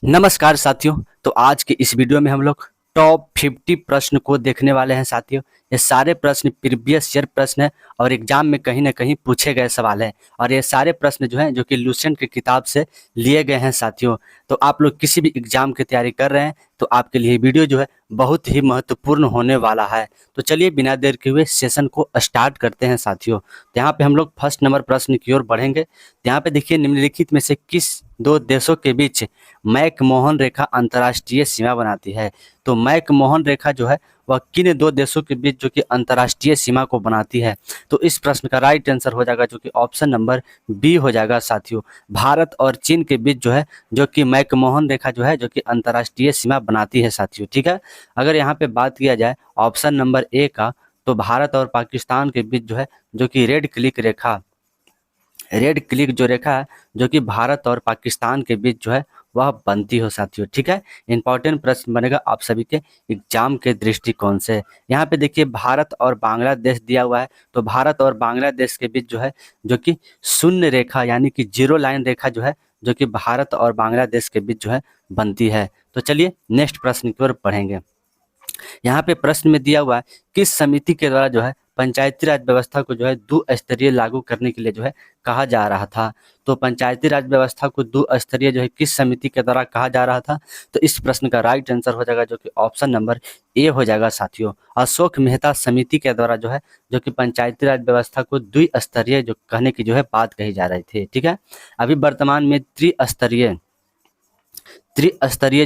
नमस्कार साथियों। तो आज के इस वीडियो में हम लोग टॉप 50 प्रश्न को देखने वाले हैं साथियों। ये सारे प्रश्न प्रीवियस ईयर प्रश्न है और एग्जाम में कहीं ना कहीं पूछे गए सवाल है और ये सारे प्रश्न जो हैं जो कि लुसेंट की किताब से लिए गए हैं साथियों। तो आप लोग किसी भी एग्जाम की तैयारी कर रहे हैं तो आपके लिए वीडियो जो है बहुत ही महत्वपूर्ण होने वाला है। तो चलिए बिना देर के हुए सेशन को स्टार्ट करते हैं साथियों। तो यहाँ पे हम लोग फर्स्ट नंबर प्रश्न की ओर बढ़ेंगे। तो यहाँ पे देखिए, निम्नलिखित में से किस दो देशों के बीच मैकमोहन रेखा अंतर्राष्ट्रीय सीमा बनाती है। तो मैकमोहन रेखा जो है वह किन दो देशों के बीच जो कि अंतर्राष्ट्रीय सीमा को बनाती है। तो इस प्रश्न का राइट आंसर हो जाएगा जो कि ऑप्शन नंबर बी हो जाएगा साथियों। भारत और चीन के बीच जो है जो कि मैकमोहन रेखा जो है जो कि अंतर्राष्ट्रीय सीमा बनाती है साथियों। ठीक है, अगर यहाँ पे बात किया जाए ऑप्शन नंबर ए का, तो भारत और पाकिस्तान के बीच जो है जो कि रेड क्लिक जो रेखा है जो कि भारत और पाकिस्तान के बीच जो है वह बनती हो साथियों। ठीक है, इंपॉर्टेंट प्रश्न बनेगा आप सभी के एग्जाम के दृष्टिकोण से। यहाँ पे देखिए भारत और बांग्लादेश दिया हुआ है। तो भारत और बांग्लादेश के बीच जो है जो कि शून्य रेखा यानी कि जीरो लाइन रेखा जो है जो कि भारत और बांग्लादेश के बीच जो है बनती है। तो चलिए नेक्स्ट प्रश्न की ओर बढ़ेंगे। यहाँ पे प्रश्न में दिया हुआ है किस समिति के द्वारा जो है पंचायती राज व्यवस्था को जो है द्विस्तरीय लागू करने के लिए जो है कहा जा रहा था। तो पंचायती राज व्यवस्था को द्विस्तरीय जो है किस समिति के द्वारा कहा जा रहा था। तो इस प्रश्न का राइट आंसर हो जाएगा जो कि ऑप्शन नंबर ए हो जाएगा साथियों। अशोक मेहता समिति के द्वारा जो है जो कि पंचायती राज व्यवस्था को द्विस्तरीय जो कहने की जो है बात कही जा रही थी। ठीक है, अभी वर्तमान में त्रिस्तरीय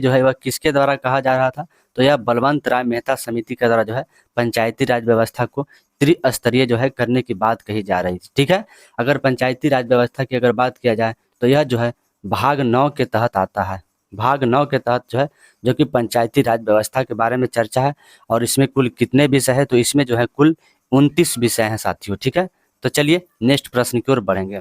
जो है वह किसके द्वारा कहा जा रहा था। तो यह बलवंत राय मेहता समिति के द्वारा जो है पंचायती राज व्यवस्था को त्रिस्तरीय जो है करने की बात कही जा रही थी। ठीक है, अगर पंचायती राज व्यवस्था की अगर बात किया जाए तो यह जो है भाग 9 के तहत आता है। भाग 9 के तहत जो है जो कि पंचायती राज व्यवस्था के बारे में चर्चा है और इसमें कुल कितने विषय है। तो इसमें जो है कुल 29 विषय हैं साथियों। ठीक है, तो चलिए नेक्स्ट प्रश्न की ओर बढ़ेंगे।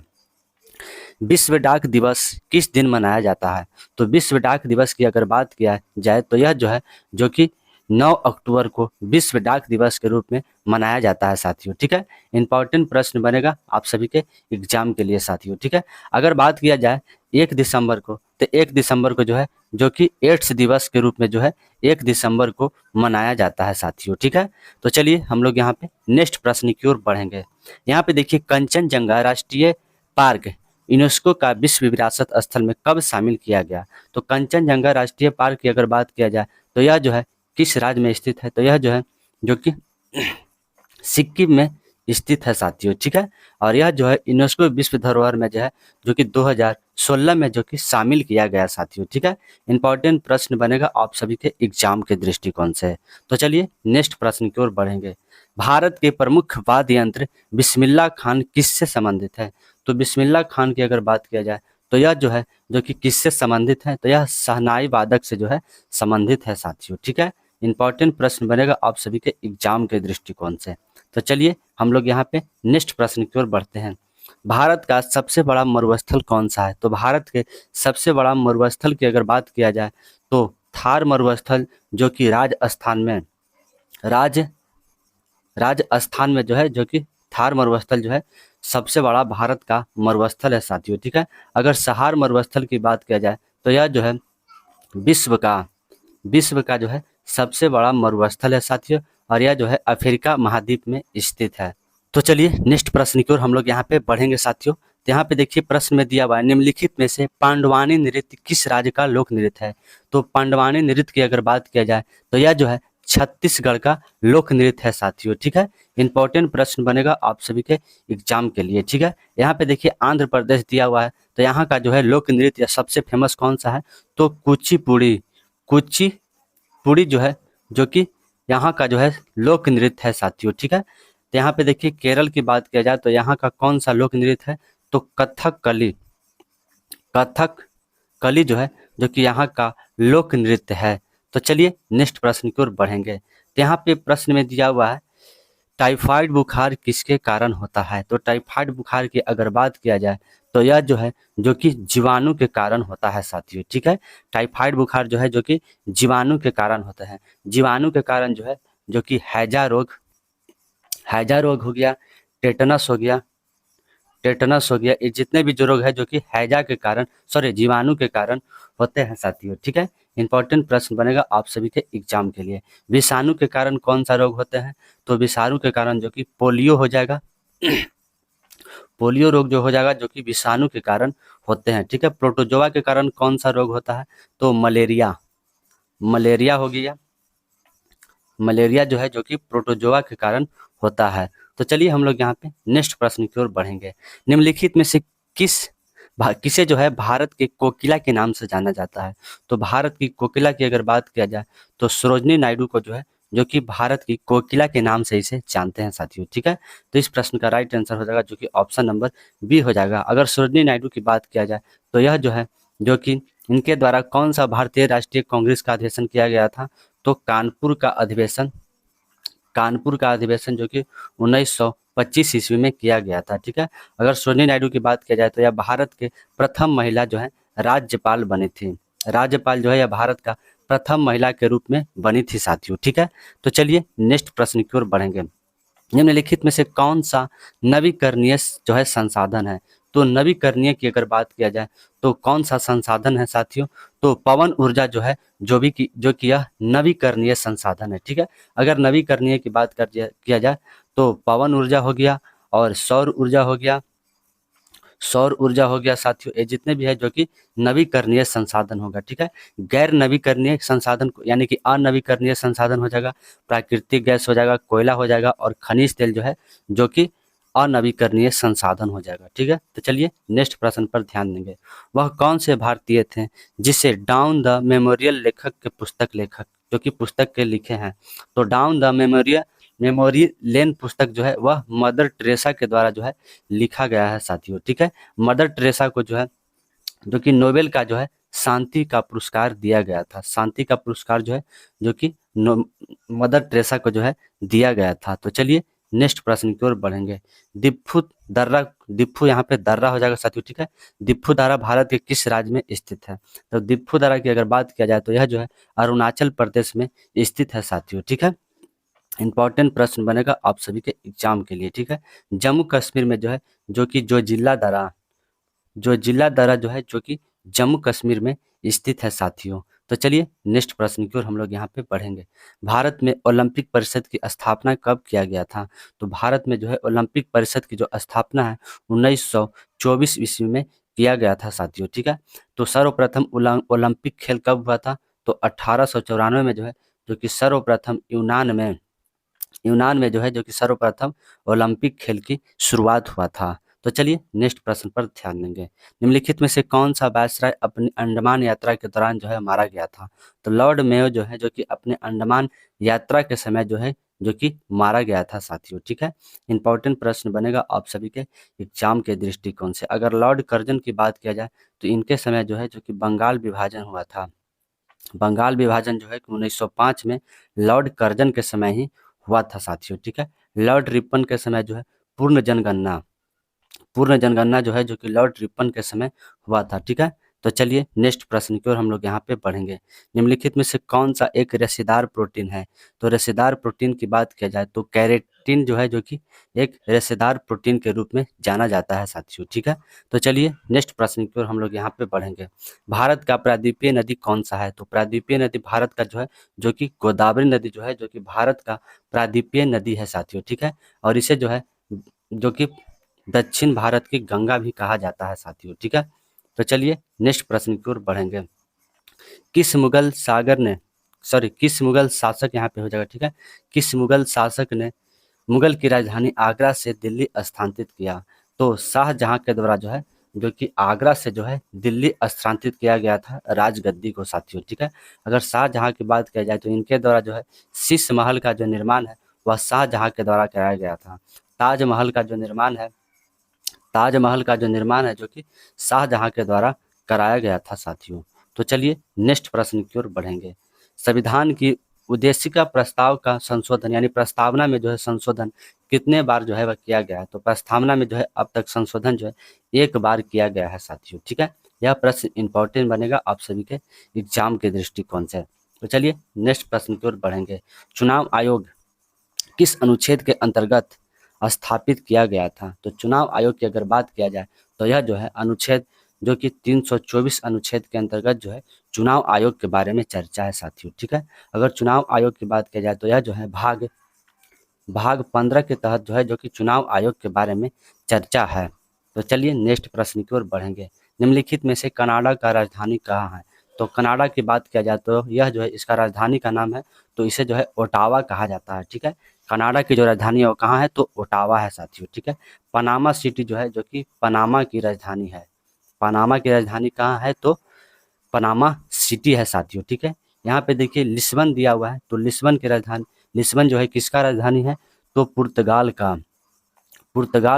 विश्व डाक दिवस किस दिन मनाया जाता है। तो विश्व डाक दिवस की अगर बात किया जाए तो यह जो है जो कि 9 अक्टूबर को विश्व डाक दिवस के रूप में मनाया जाता है साथियों। ठीक है, इंपॉर्टेंट प्रश्न बनेगा आप सभी के एग्जाम के लिए साथियों। ठीक है, अगर बात किया जाए 1 दिसंबर को, तो 1 दिसंबर को जो है जो कि एड्स दिवस के रूप में जो है 1 दिसंबर को मनाया जाता है साथियों। ठीक है, तो चलिए हम लोग यहाँ पे नेक्स्ट प्रश्न की ओर बढ़ेंगे। यहाँ पे देखिए कंचनजंगा राष्ट्रीय पार्क यूनेस्को का विश्व विरासत स्थल में कब शामिल किया गया। तो कंचनजंगा राष्ट्रीय पार्क की अगर बात किया जाए तो यह जो है किस राज्य में स्थित है। तो यह जो है जो कि सिक्किम में स्थित है साथियों। ठीक है, और यह जो है यूनेस्को विश्व धरोहर में जो है जो कि 2016 में जो कि शामिल किया गया साथियों। ठीक है, इंपॉर्टेंट प्रश्न बनेगा आप सभी के एग्जाम के दृष्टिकोण से। तो चलिए नेक्स्ट प्रश्न की ओर बढ़ेंगे। भारत के प्रमुख वाद्य यंत्र बिस्मिल्लाह खान किससे संबंधित है। तो बिस्मिल्लाह खान की अगर बात किया जाए तो यह जो है जो कि किससे संबंधित है। तो यह शहनाई वादक से जो है संबंधित है साथियों। ठीक है, इंपॉर्टेंट प्रश्न बनेगा आप सभी के एग्जाम के दृष्टिकोण से। तो चलिए हम लोग यहाँ पे नेक्स्ट प्रश्न की ओर बढ़ते हैं। भारत का सबसे बड़ा मरुस्थल कौन सा है। तो भारत के सबसे बड़ा मरुस्थल की अगर बात किया जाए तो थार मरुस्थल जो कि राज राजस्थान में जो है जो कि थार मरुस्थल जो है सबसे बड़ा भारत का मरुस्थल है साथियों। ठीक है, अगर सहार मरुस्थल की बात किया जाए तो यह जो है विश्व का विश्व का जो है सबसे बड़ा मरुस्थल है साथियों और यह जो है अफ्रीका महाद्वीप में स्थित है। तो चलिए नेक्स्ट प्रश्न की ओर हम लोग यहाँ पे बढ़ेंगे साथियों। तो यहाँ पे देखिए प्रश्न में दिया हुआ है निम्नलिखित में से पांडवानी नृत्य किस राज्य का लोक नृत्य है। तो पांडवानी नृत्य की अगर बात किया जाए तो यह जो है छत्तीसगढ़ का लोक नृत्य है साथियों। ठीक है, इंपॉर्टेंट प्रश्न बनेगा आप सभी के एग्जाम के लिए। ठीक है, यहाँ पे देखिए आंध्र प्रदेश दिया हुआ है। तो यहाँ का जो है लोक नृत्य सबसे फेमस कौन सा है। तो कुचिपुड़ी जो है जो कि यहाँ का जो है लोक नृत्य है साथियों। ठीक है, तो यहाँ पे देखिए केरल की बात किया जाए तो यहाँ का कौन सा लोक नृत्य है। तो कथक कली जो है जो कि यहाँ का लोक नृत्य है। तो चलिए नेक्स्ट प्रश्न की ओर बढ़ेंगे। तो यहाँ पे प्रश्न में दिया हुआ है टाइफाइड बुखार किसके कारण होता है। तो टाइफाइड बुखार की अगर बात किया जाए तो यह जो है जो कि जीवाणु के कारण होता है साथियों। ठीक है, टाइफाइड बुखार जो है जो कि जीवाणु के कारण होता है। जीवाणु के कारण जो है जो कि हैजा रोग हो गया, टेटनस हो गया, टेटनस हो गया, ये जितने भी जो रोग है जो कि हैजा के कारण जीवाणु के कारण होते हैं साथियों। ठीक है, इंपॉर्टेंट प्रश्न बनेगा आप सभी के एग्जाम के लिए। विषाणु के कारण कौन सा रोग होते हैं? तो विषाणु के कारण जो कि पोलियो हो जाएगा पोलियो रोग जो हो जाएगा जो कि विषाणु के कारण होते हैं। ठीक है, प्रोटोजोआ के कारण कौन सा रोग होता है? तो मलेरिया मलेरिया हो गया, मलेरिया जो है जो कि प्रोटोजोआ के कारण होता है। तो चलिए हम लोग यहाँ पे नेक्स्ट प्रश्न की ओर बढ़ेंगे। निम्नलिखित में से किसे जो है भारत के कोकिला के नाम से जाना जाता है? तो भारत की कोकिला की अगर बात किया जाए तो सरोजनी नायडू को जो है जो कि भारत की कोकिला के नाम से इसे जानते हैं साथियों। ठीक है, तो इस प्रश्न का राइट आंसर हो जाएगा जो कि ऑप्शन नंबर बी हो जाएगा। अगर सरोजनी नायडू की बात किया जाए तो यह जो है जो कि इनके द्वारा कौन सा भारतीय राष्ट्रीय कांग्रेस का अधिवेशन किया गया था? तो कानपुर का अधिवेशन जो कि 1925 ईस्वी में किया गया था। ठीक है, अगर सरोजिनी नायडू की बात किया जाए तो यह भारत के प्रथम महिला जो है राज्यपाल बनी थी। राज्यपाल जो है यह भारत का प्रथम महिला के रूप में बनी थी साथियों। ठीक है, तो चलिए नेक्स्ट प्रश्न की ओर बढ़ेंगे। निम्नलिखित में से कौन सा नवीकरणीय जो है संसाधन है? तो नवीकरणीय की अगर बात किया जाए तो कौन सा संसाधन है साथियों? तो पवन ऊर्जा जो है जो कि यह नवीकरणीय संसाधन है। ठीक है, अगर नवीकरणीय की बात किया जाए तो पवन ऊर्जा हो गया और सौर ऊर्जा हो गया साथियों। ये जितने भी है जो कि नवीकरणीय संसाधन होगा। ठीक है, गैर नवीकरणीय संसाधन यानी कि अनवीकरणीय संसाधन हो जाएगा, प्राकृतिक गैस हो जाएगा, कोयला हो जाएगा और खनिज तेल जो है जो कि अनवीकरणीय संसाधन हो जाएगा। ठीक है, तो चलिए नेक्स्ट प्रश्न पर ध्यान देंगे। वह कौन से भारतीय थे जिसे डाउन द मेमोरियल लेखक के पुस्तक लेखक जो कि पुस्तक के लिखे हैं? तो डाउन द मेमोरी लेन पुस्तक जो है वह मदर टेरेसा के द्वारा जो है लिखा गया है साथियों। ठीक है, मदर टेरेसा को जो है जो कि नोबेल का जो है शांति का पुरस्कार दिया गया था। शांति का पुरस्कार जो है जो कि मदर टेरेसा को जो है दिया गया था। तो चलिए नेक्स्ट प्रश्न की ओर बढ़ेंगे। दिप्पू यहाँ पे दर्रा हो जाएगा साथियों। ठीक है, दिप्पू दर्रा भारत के किस राज्य में स्थित है? तो दिप्पू दर्रा की अगर बात किया जाए तो यह जो है अरुणाचल प्रदेश में स्थित है साथियों। ठीक है, इंपॉर्टेंट प्रश्न बनेगा आप सभी के एग्जाम के लिए। ठीक है, जम्मू कश्मीर में जो है जो कि जो जिला दरा जो है जो कि जम्मू कश्मीर में स्थित है साथियों। तो चलिए नेक्स्ट प्रश्न की ओर हम लोग यहाँ पे बढ़ेंगे। भारत में ओलंपिक परिषद की स्थापना कब किया गया था? तो भारत में जो है ओलंपिक परिषद की जो स्थापना है 1924 ईस्वी में किया गया था साथियों। ठीक है, तो सर्वप्रथम ओलंपिक खेल कब हुआ था? तो 1894 में जो है जो कि सर्वप्रथम यूनान में जो है जो कि सर्वप्रथम ओलंपिक खेल की शुरुआत हुआ था। तो चलिए नेक्स्ट प्रश्न पर ध्यान देंगे। निम्नलिखित में से कौन सा वायसराय अपनी अंडमान यात्रा के दौरान जो है मारा गया था? तो लॉर्ड मेयो जो है जो कि अपने अंडमान यात्रा के समय जो है जो कि मारा गया था साथियों। ठीक है, इंपॉर्टेंट प्रश्न बनेगा आप सभी के एग्जाम के दृष्टिकोण से। अगर लॉर्ड कर्जन की बात किया जाए तो इनके समय जो है जो कि बंगाल विभाजन हुआ था। बंगाल विभाजन जो है 1905 में लॉर्ड कर्जन के समय ही हुआ था साथियों। ठीक है, लॉर्ड रिपन के समय जो है पूर्ण जनगणना जो है जो कि लॉर्ड रिपन के समय हुआ था। ठीक है, तो चलिए नेक्स्ट प्रश्न की ओर हम लोग यहाँ पे बढ़ेंगे। निम्नलिखित में से कौन सा एक रेशेदार प्रोटीन है? तो रेशेदार प्रोटीन की बात किया जाए तो कैरेटिन जो है जो कि एक रेशेदार प्रोटीन के रूप में जाना जाता है साथियों। ठीक है, तो चलिए नेक्स्ट प्रश्न की ओर हम लोग यहाँ पे बढ़ेंगे। भारत का प्रायद्वीपीय नदी कौन सा है? तो प्रायद्वीपीय नदी भारत का जो है जो कि गोदावरी नदी जो है जो कि भारत का प्रायद्वीपीय नदी है साथियों। ठीक है, और इसे जो है जो कि दक्षिण भारत की गंगा भी कहा जाता है साथियों। ठीक है, तो चलिए नेक्स्ट प्रश्न की ओर बढ़ेंगे। किस मुगल शासक यहाँ पे हो जाएगा। ठीक है, किस मुगल शासक ने मुगल की राजधानी आगरा से दिल्ली स्थानांतरित किया? तो शाहजहां के द्वारा जो है जो कि आगरा से जो है दिल्ली स्थानांतरित किया गया था राजगद्दी को साथियों। ठीक है, अगर शाहजहां की बात किया जाए तो इनके द्वारा जो है शीश महल का जो निर्माण है वह शाहजहां के द्वारा कराया गया था। ताजमहल का जो निर्माण है जो कि शाहजहां के द्वारा कराया गया था साथियों। तो चलिए नेक्स्ट प्रश्न की ओर बढ़ेंगे। संविधान की उद्देशिका प्रस्ताव का संशोधन यानी प्रस्तावना में जो है संशोधन कितने बार जो है वह किया गया है? तो प्रस्तावना में जो है अब तक संशोधन जो है एक बार किया गया है साथियों। ठीक है, यह प्रश्न इंपॉर्टेंट बनेगा आप सभी के एग्जाम के दृष्टिकोण से। तो चलिए नेक्स्ट प्रश्न की ओर बढ़ेंगे। चुनाव आयोग किस अनुच्छेद के अंतर्गत स्थापित किया गया था। तो चुनाव आयोग की अगर बात किया जाए तो यह जो है अनुच्छेद जो कि 324 अनुच्छेद के अंतर्गत जो है चुनाव आयोग के बारे में चर्चा है साथियों, ठीक है। अगर चुनाव आयोग की बात की जाए तो यह जो है भाग 15 के तहत जो है जो कि चुनाव आयोग के बारे में चर्चा है। तो चलिए नेक्स्ट प्रश्न की ओर बढ़ेंगे। निम्नलिखित में से कनाडा का राजधानी कहाँ है? तो कनाडा की बात किया जाए तो यह जो है इसका राजधानी का नाम है तो इसे जो है ओटावा कहा जाता है, ठीक है। कनाडा की जो राजधानी है वो कहाँ है? तो ओटावा है साथियों, ठीक है। पनामा सिटी जो है जो कि पनामा की राजधानी है। पनामा की राजधानी कहाँ है? तो पनामा सिटी है साथियों, ठीक है। यहाँ पे देखिए लिस्बन दिया हुआ है, तो लिस्बन की राजधानी, लिस्बन जो है किसका राजधानी है? तो पुर्तगाल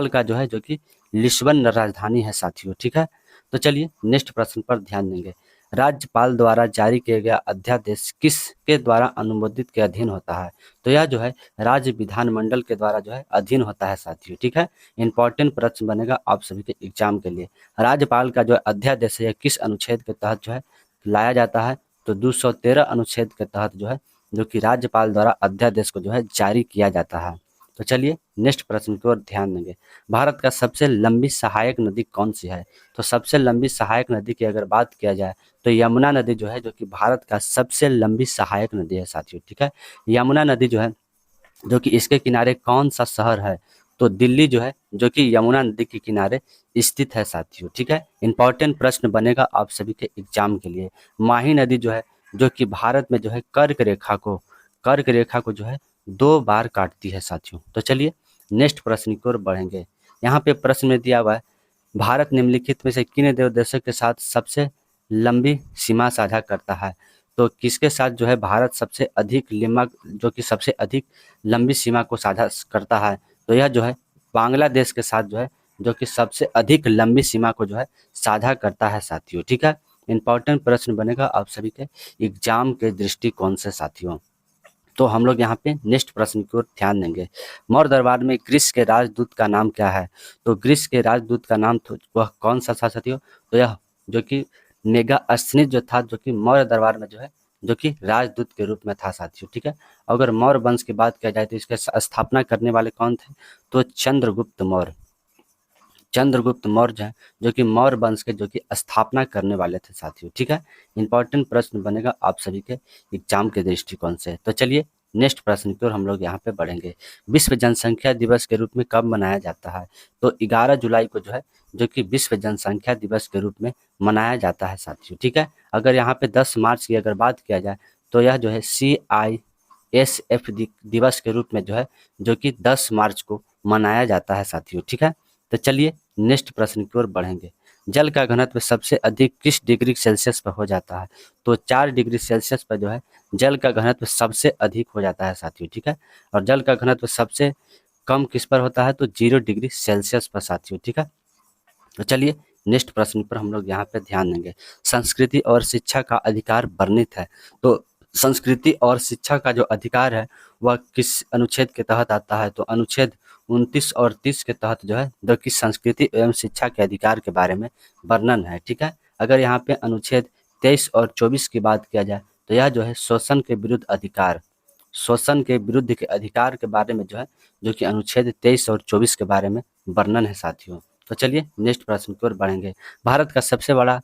का जो है जो कि लिस्बन राजधानी है साथियों, ठीक है। तो चलिए नेक्स्ट प्रश्न पर ध्यान देंगे। राज्यपाल द्वारा जारी किया गया अध्यादेश किसके द्वारा अनुमोदित के अधीन होता है? तो यह जो है राज्य विधानमंडल के द्वारा जो है अधीन होता है साथियों, ठीक है। इंपॉर्टेंट प्रश्न बनेगा आप सभी के एग्जाम के लिए। राज्यपाल का जो अध्यादेश है किस अनुच्छेद के तहत जो है लाया जाता है? तो 213 अनुच्छेद के तहत जो है जो कि राज्यपाल द्वारा अध्यादेश को जो है जारी किया जाता है। तो चलिए नेक्स्ट प्रश्न की ओर ध्यान देंगे। भारत का सबसे लंबी सहायक नदी कौन सी है? तो सबसे लंबी सहायक नदी की अगर बात किया जाए तो यमुना नदी जो है जो कि भारत का सबसे लंबी सहायक नदी है साथियों, ठीक है। यमुना नदी जो है जो कि इसके किनारे कौन सा शहर है? तो दिल्ली जो है जो कि यमुना नदी के किनारे स्थित है साथियों, ठीक है। इंपॉर्टेंट प्रश्न बनेगा आप सभी के एग्जाम के लिए। माही नदी जो है जो कि भारत में जो है कर्क रेखा को जो है 2 बार काटती है साथियों। तो चलिए नेक्स्ट प्रश्न की ओर बढ़ेंगे। यहाँ पे प्रश्न में दिया हुआ है भारत निम्नलिखित में से किन देशों के साथ सबसे लंबी सीमा साझा करता है? तो किसके साथ जो है भारत सबसे अधिक लंबी सीमा को साझा करता है? तो यह जो है बांग्लादेश के साथ जो है जो कि सबसे अधिक लंबी सीमा को जो है साझा करता है साथियों, ठीक है। इंपॉर्टेंट प्रश्न बनेगा आप सभी के एग्जाम के दृष्टिकोण से साथियों। तो हम लोग यहाँ पे नेक्स्ट प्रश्न की ओर ध्यान देंगे। मौर्य दरबार में ग्रीस के राजदूत का नाम क्या है? तो ग्रीस के राजदूत का नाम तो वह कौन सा था साथियों? तो यह जो कि मेगास्थनीज जो था जो कि मौर्य दरबार में जो है जो कि राजदूत के रूप में था साथियों, ठीक है। अगर मौर्य वंश की बात किया जाए तो इसके स्थापना करने वाले कौन थे? तो चंद्रगुप्त मौर्य जो है जो कि मौर्य वंश के जो कि स्थापना करने वाले थे साथियों, ठीक है। इंपॉर्टेंट प्रश्न बनेगा आप सभी के एग्जाम के दृष्टिकोण से। तो चलिए नेक्स्ट प्रश्न की ओर हम लोग यहाँ पे बढ़ेंगे। विश्व जनसंख्या दिवस के रूप में कब मनाया जाता है? तो 11 जुलाई को जो है जो कि विश्व जनसंख्या दिवस के रूप में मनाया जाता है साथियों, ठीक है। अगर यहाँ पे 10 मार्च की अगर बात किया जाए तो यह जो है CISF दिवस के रूप में जो है जो कि 10 मार्च को मनाया जाता है साथियों, ठीक है। तो चलिए नेक्स्ट प्रश्न की ओर बढ़ेंगे। जल का घनत्व सबसे अधिक किस डिग्री सेल्सियस पर हो जाता है? तो 4 डिग्री सेल्सियस पर जो है जल का घनत्व सबसे अधिक हो जाता है साथियों, ठीक है। और जल का घनत्व सबसे कम किस पर होता है? तो 0 डिग्री सेल्सियस पर साथियों, ठीक है। तो चलिए नेक्स्ट प्रश्न पर हम लोग यहाँ पे ध्यान देंगे। संस्कृति और शिक्षा का अधिकार वर्णित है। तो संस्कृति और शिक्षा का जो अधिकार है वह किस अनुच्छेद के तहत आता है? तो अनुच्छेद 29 और 30 के तहत जो है जो कि संस्कृति एवं शिक्षा के अधिकार के बारे में वर्णन है, ठीक है। अगर यहाँ पे अनुच्छेद 23 और 24 की बात किया जाए तो यह जो है शोषण के विरुद्ध के अधिकार के बारे में जो है जो कि अनुच्छेद 23 और 24 के बारे में वर्णन है साथियों। तो चलिए नेक्स्ट प्रश्न की ओर बढ़ेंगे। भारत का सबसे बड़ा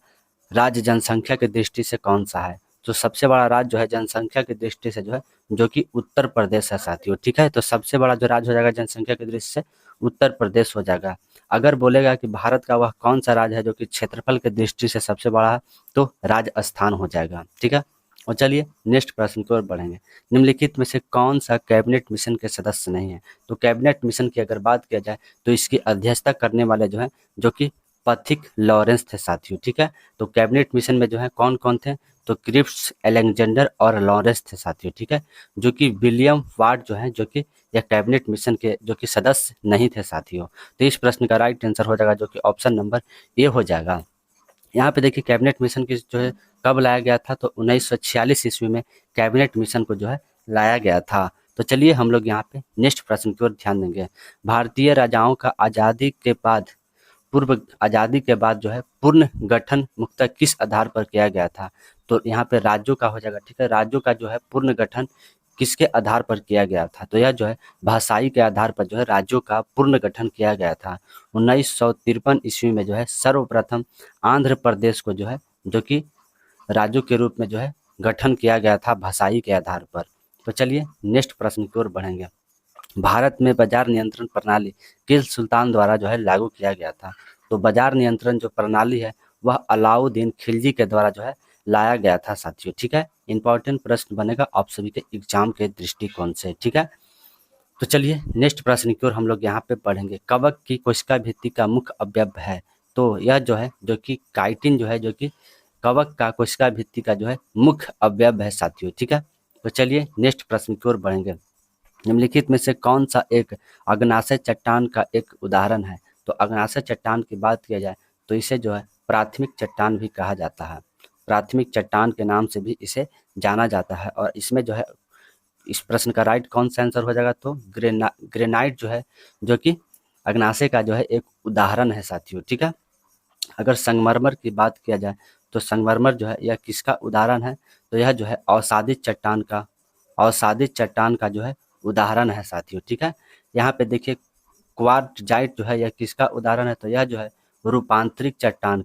राज्य जनसंख्या की दृष्टि से कौन सा है? तो सबसे बड़ा राज्य जो है जनसंख्या की दृष्टि से जो है जो कि उत्तर प्रदेश है साथियों, ठीक है। तो सबसे बड़ा जो राज्य हो जाएगा जनसंख्या की दृष्टि से उत्तर प्रदेश हो जाएगा। अगर बोलेगा कि भारत का वह कौन सा राज्य है जो कि क्षेत्रफल की दृष्टि से सबसे बड़ा है तो राजस्थान हो जाएगा, ठीक है। और चलिए नेक्स्ट प्रश्न की ओर बढ़ेंगे। निम्नलिखित में से कौन सा कैबिनेट मिशन के सदस्य नहीं है? तो कैबिनेट मिशन की अगर बात किया जाए तो इसकी अध्यक्षता करने वाले जो है जो कि पथिक लॉरेंस थे साथियों, ठीक है। तो कैबिनेट मिशन में जो है कौन कौन थे? तो क्रिप्स, अलेक्जेंडर और लॉरेंस थे साथियों, ठीक है। जो कि विलियम वार्ड जो है जो कि यह कैबिनेट मिशन के जो कि सदस्य नहीं थे साथियों। तो इस प्रश्न का राइट आंसर हो जाएगा जो कि ऑप्शन नंबर ए हो जाएगा। यहाँ पे देखिए कैबिनेट मिशन की जो है कब लाया गया था? तो 1946 ईस्वी में कैबिनेट मिशन को जो है लाया गया था। तो चलिए हम लोग यहाँ पे नेक्स्ट प्रश्न की ओर ध्यान देंगे। भारतीय राजाओं का आज़ादी के बाद जो है पूर्ण गठन मुख्यतः किस आधार पर किया गया था? तो यहाँ पे राज्यों का हो जाएगा, ठीक है। राज्यों का जो है पूर्ण गठन किसके आधार पर किया गया था? तो यह जो है भाषाई के आधार पर जो है राज्यों का पूर्ण गठन किया गया था। 1953 ईस्वी में जो है सर्वप्रथम आंध्र प्रदेश को जो है जो कि राज्यों के रूप में जो है गठन किया गया था भाषाई के आधार पर। तो चलिए नेक्स्ट प्रश्न की ओर बढ़ेंगे। भारत में बाजार नियंत्रण प्रणाली किस सुल्तान द्वारा जो है लागू किया गया था? तो बाजार नियंत्रण जो प्रणाली है वह अलाउद्दीन खिलजी के द्वारा जो है लाया गया था साथियों। ठीक है, इंपॉर्टेंट प्रश्न बनेगा आप सभी के एग्जाम के दृष्टिकोण से। ठीक है, तो चलिए नेक्स्ट प्रश्न की ओर हम लोग यहाँ पे पढ़ेंगे। कवक की कोशिका भित्ति का मुख्य अवयव है? तो यह जो है जो कि काइटिन जो है जो कि कवक का कोशिका भित्ति का जो है मुख्य अवयव है साथियों। ठीक है, तो चलिए नेक्स्ट प्रश्न की ओर बढ़ेंगे। निम्नलिखित में से कौन सा एक अग्नाशय चट्टान का एक उदाहरण है? तो अग्नाशय चट्टान की बात किया जाए तो इसे जो है प्राथमिक चट्टान भी कहा जाता है। प्राथमिक चट्टान के नाम से भी इसे जाना जाता है। और इसमें जो है इस प्रश्न का राइट कौन सा आंसर हो जाएगा? तो ग्रेनाइट जो है जो कि अग्नाशय का जो है एक उदाहरण है साथियों। ठीक है, अगर संगमरमर की बात किया जाए तो संगमरमर जो है यह किसका उदाहरण है? तो यह जो है अवसादित चट्टान का जो है उदाहरण है साथियों। ठीक है, यहाँ पे देखिए क्वार्टजाइट जो है यह किसका उदाहरण है? तो यह जो है रूपांतरिक चट्टान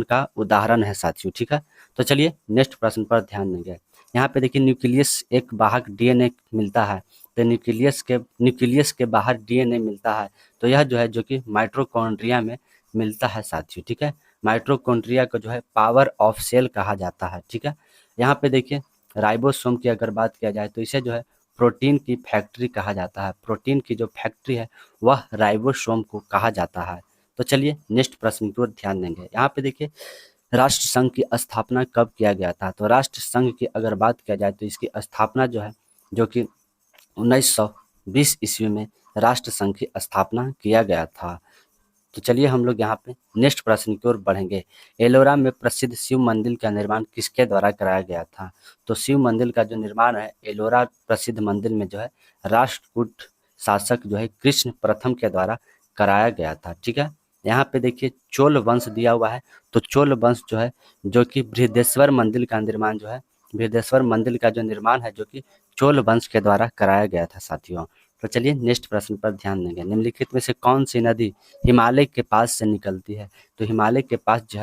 का उदाहरण है साथियों। ठीक है, तो चलिए नेक्स्ट प्रश्न पर ध्यान देंगे। यहाँ पे देखिए न्यूक्लियस एक वाहक डीएनए मिलता है। तो न्यूक्लियस के बाहर डीएनए मिलता है। तो यह जो है जो कि माइटोकॉन्ड्रिया में मिलता है साथियों। ठीक है, माइटोकॉन्ड्रिया को जो है पावर ऑफ सेल कहा जाता है। ठीक है, यहाँ पे देखिए राइबोसोम की अगर बात किया जाए तो इसे जो है प्रोटीन की फैक्ट्री कहा जाता है। प्रोटीन की जो फैक्ट्री है वह राइबोसोम को कहा जाता है। तो चलिए नेक्स्ट प्रश्न की ओर ध्यान देंगे। यहाँ पे देखिए राष्ट्र संघ की स्थापना कब किया गया था? तो राष्ट्र संघ की अगर बात किया जाए तो इसकी स्थापना जो है जो कि 1920 ईस्वी में राष्ट्र संघ की स्थापना किया गया था। तो चलिए हम लोग यहाँ पे नेक्स्ट प्रश्न की ओर बढ़ेंगे। एलोरा में प्रसिद्ध शिव मंदिर का निर्माण किसके द्वारा कराया गया था? तो शिव मंदिर का जो निर्माण है एलोरा प्रसिद्ध मंदिर में जो है राष्ट्रकूट शासक जो है कृष्ण प्रथम के द्वारा कराया गया था। ठीक है, यहाँ पे देखिए चोल वंश दिया हुआ है। तो चोल वंश जो है जो कि बृहदेश्वर मंदिर का निर्माण जो है बृहदेश्वर मंदिर का जो निर्माण है जो कि चोल वंश के द्वारा कराया गया था साथियों। तो चलिए नेक्स्ट प्रश्न पर ध्यान देंगे। निम्नलिखित में से कौन सी नदी हिमालय के पास से निकलती है? तो हिमालय के पास जो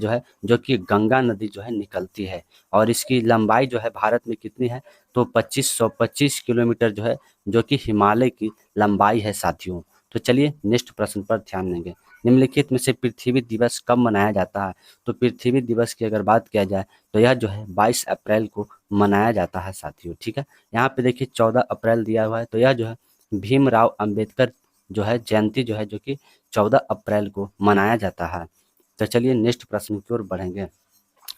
है जो कि गंगा नदी जो है निकलती है। और इसकी लंबाई जो है भारत में कितनी है? तो 2525 किलोमीटर जो है जो कि हिमालय की लंबाई है साथियों। तो चलिए नेक्स्ट प्रश्न पर ध्यान देंगे। निम्नलिखित में से पृथ्वी दिवस कब मनाया जाता है? तो पृथ्वी दिवस की अगर बात किया जाए तो यह जो है 22 अप्रैल को मनाया जाता है साथियों। ठीक है, यहाँ पे देखिए 14 अप्रैल दिया हुआ है। तो यह जो है भीमराव अंबेडकर जो है जयंती जो है जो कि 14 अप्रैल को मनाया जाता है। तो चलिए नेक्स्ट प्रश्न की ओर बढ़ेंगे।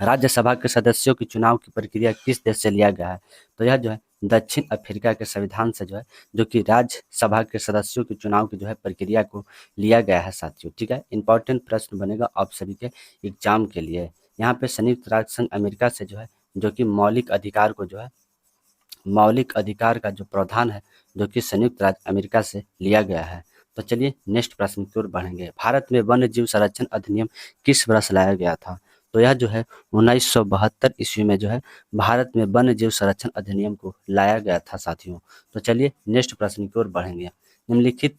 राज्यसभा के सदस्यों की चुनाव की प्रक्रिया किस देश से लिया गया है? तो यह जो है दक्षिण अफ्रीका के संविधान से जो है जो कि राज्यसभा के सदस्यों के चुनाव की जो है प्रक्रिया को लिया गया है साथियों। ठीक है, इंपॉर्टेंट प्रश्न बनेगा आप सभी के एग्जाम के लिए। यहाँ पे संयुक्त राष्ट्र संघ अमेरिका से जो है जो कि मौलिक अधिकार का जो प्रावधान है जो कि संयुक्त राज्य अमेरिका से लिया गया है। तो चलिए नेक्स्ट प्रश्न की ओर बढ़ेंगे। भारत में वन्य जीव संरक्षण अधिनियम किस वर्ष लाया गया था? तो यह जो है 1972 ईस्वी में जो है भारत में वन्य जीव संरक्षण अधिनियम को लाया गया था साथियों। तो चलिए नेक्स्ट प्रश्न की ओर बढ़ेंगे। निम्नलिखित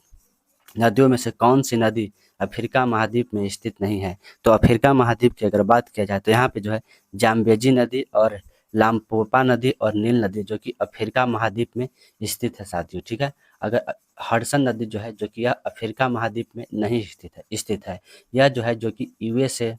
नदियों में से कौन सी नदी अफ्रीका महाद्वीप में स्थित नहीं है? तो अफ्रीका महाद्वीप की अगर बात किया जाए तो यहाँ पे जो है जाम्बेजी नदी और लामपोपा नदी और नील नदी जो कि अफ्रीका महाद्वीप में स्थित है साथियों। ठीक है, अगर हडसन नदी जो है जो कि यह अफ्रीका महाद्वीप में नहीं स्थित है। यह जो है जो कि यूएसए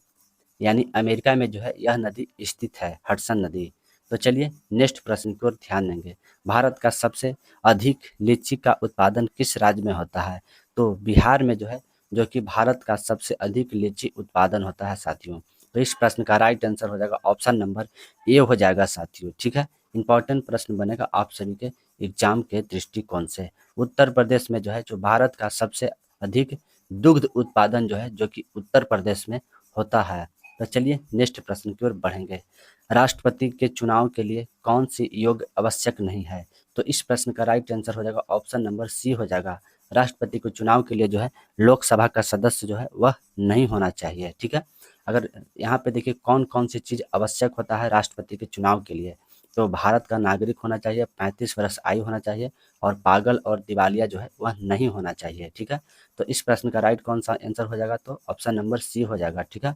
यानी अमेरिका में जो है यह नदी स्थित है, हडसन नदी। तो चलिए नेक्स्ट प्रश्न की ओर ध्यान देंगे। भारत का सबसे अधिक लीची का उत्पादन किस राज्य में होता है? तो बिहार में जो है जो कि भारत का सबसे अधिक लीची उत्पादन होता है साथियों। तो इस प्रश्न का राइट आंसर हो जाएगा ऑप्शन नंबर ए हो जाएगा साथियों। ठीक है, इंपॉर्टेंट प्रश्न बनेगा आप सभी के एग्जाम के दृष्टिकोण से। उत्तर प्रदेश में जो है जो भारत का सबसे अधिक दुग्ध उत्पादन जो है जो कि उत्तर प्रदेश में होता है। तो चलिए नेक्स्ट प्रश्न की ओर बढ़ेंगे। राष्ट्रपति के चुनाव के लिए कौन सी योग आवश्यक नहीं है? तो इस प्रश्न का राइट आंसर हो जाएगा ऑप्शन नंबर सी हो जाएगा। राष्ट्रपति को चुनाव के लिए जो है लोकसभा का सदस्य जो है वह नहीं होना चाहिए। ठीक है, अगर यहाँ पे देखिए कौन कौन सी चीज़ आवश्यक होता है राष्ट्रपति के चुनाव के लिए। तो भारत का नागरिक होना चाहिए, 35 वर्ष आयु होना चाहिए और पागल और दिवालिया जो है वह नहीं होना चाहिए। ठीक है, तो इस प्रश्न का राइट कौन सा आंसर हो जाएगा, तो ऑप्शन नंबर सी हो जाएगा। ठीक है,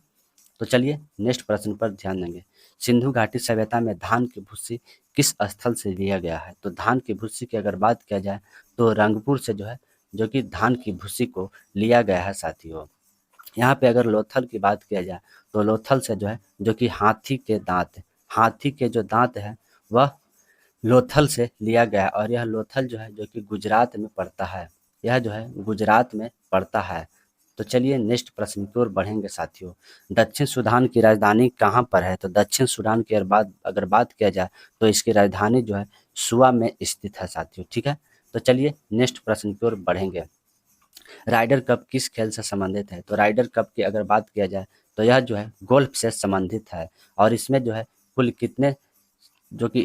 तो चलिए नेक्स्ट प्रश्न पर ध्यान देंगे। सिंधु घाटी सभ्यता में धान की भूसी किस स्थल से लिया गया है? तो धान की भूसी की अगर बात किया जाए तो रंगपुर से जो है जो कि धान की भूसी को लिया गया है साथियों। यहाँ पे अगर लोथल की बात किया जाए तो लोथल से जो है जो कि हाथी के जो दांत है वह लोथल से लिया गया है और यह लोथल जो है जो कि गुजरात में पड़ता है। यह जो है गुजरात में पड़ता है। तो चलिए नेक्स्ट प्रश्न की ओर बढ़ेंगे साथियों। दक्षिण सूडान की राजधानी कहाँ पर है? तो दक्षिण सूडान की अगर बात किया जाए तो इसकी राजधानी जो है सुआ में स्थित है साथियों। ठीक है, तो चलिए नेक्स्ट प्रश्न की ओर बढ़ेंगे। राइडर कप किस खेल से संबंधित है? तो राइडर कप की अगर बात किया जाए तो यह जो है गोल्फ से संबंधित है और इसमें जो है कुल कितने जो कि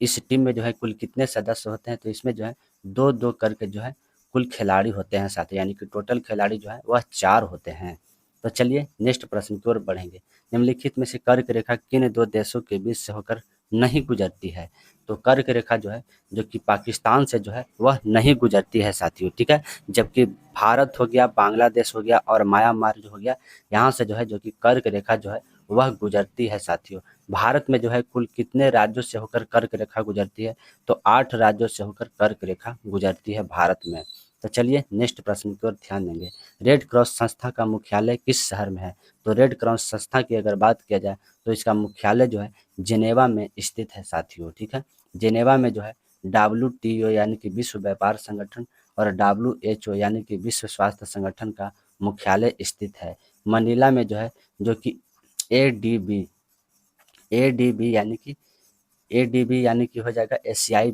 इस टीम में जो है कुल कितने सदस्य होते हैं? तो इसमें जो है 2-2 करके जो है कुल खिलाड़ी होते हैं साथ, यानी कि टोटल खिलाड़ी जो है वह 4 होते हैं। तो चलिए नेक्स्ट प्रश्न की ओर बढ़ेंगे। निम्नलिखित में से कर्क रेखा किन 2 देशों के बीच से होकर नहीं गुजरती है? तो कर्क रेखा जो है जो कि पाकिस्तान से जो है वह नहीं गुजरती है साथियों। ठीक है, जबकि भारत हो गया, बांग्लादेश हो गया और म्यांमार जो हो गया, यहाँ से जो है जो कि कर्क रेखा जो है वह गुजरती है साथियों। भारत में जो है कुल कितने राज्यों से होकर कर्क रेखा गुजरती है? तो 8 राज्यों से होकर कर्क रेखा गुजरती है भारत में। तो चलिए नेक्स्ट प्रश्न की ओर ध्यान देंगे। रेड क्रॉस संस्था का मुख्यालय किस शहर में है? तो रेड क्रॉस संस्था की अगर बात किया जाए तो इसका मुख्यालय जो है जिनेवा में स्थित है साथियों। ठीक है, जिनेवा में जो है WTO यानी कि विश्व व्यापार संगठन और WHO यानी कि विश्व स्वास्थ्य संगठन का मुख्यालय स्थित है। मनीला में जो है जो कि ADB एडीबी यानी कि हो जाएगा एशियाई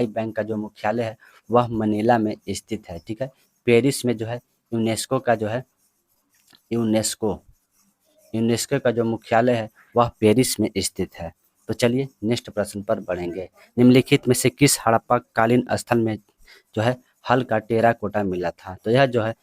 बैंक का जो मुख्यालय है वह मनीला में स्थित है। ठीक है, पेरिस में जो है यूनेस्को का जो है यूनेस्को यूनेस्को का जो मुख्यालय है वह पेरिस में स्थित है। तो चलिए नेक्स्ट प्रश्न पर बढ़ेंगे। निम्नलिखित में से किस हड़प्पा कालीन स्थल में जो है हल का टेराकोटा मिला था? तो यह जो है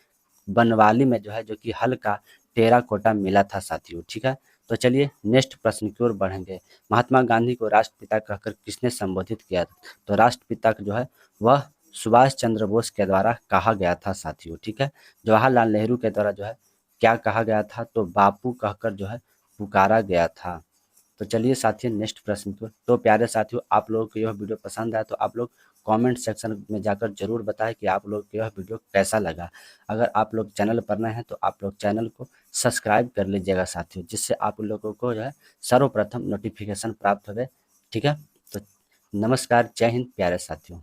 बनवाली में जो है जो कि हल का टेराकोटा मिला था साथियों। ठीक है, तो चलिए नेक्स्ट प्रश्न की ओर बढ़ेंगे। महात्मा गांधी को राष्ट्रपिता कहकर किसने संबोधित किया? तो राष्ट्रपिता जो है वह सुभाष चंद्र बोस के द्वारा कहा गया था साथियों। ठीक है, जवाहरलाल नेहरू के द्वारा जो है क्या कहा गया था? तो बापू कहकर जो है पुकारा गया था। तो चलिए साथियों नेक्स्ट प्रश्न की ओर। तो प्यारे साथियों, आप लोगों को यह वीडियो पसंद आया तो आप लोग कमेंट सेक्शन में जाकर जरूर बताएं कि आप लोग को यह वीडियो कैसा लगा। अगर आप लोग चैनल पर नए हैं तो आप लोग चैनल को सब्सक्राइब कर लीजिएगा साथियों, जिससे आप लोगों को जो है सर्वप्रथम नोटिफिकेशन प्राप्त होवे। ठीक है, तो नमस्कार, जय हिंद प्यारे साथियों।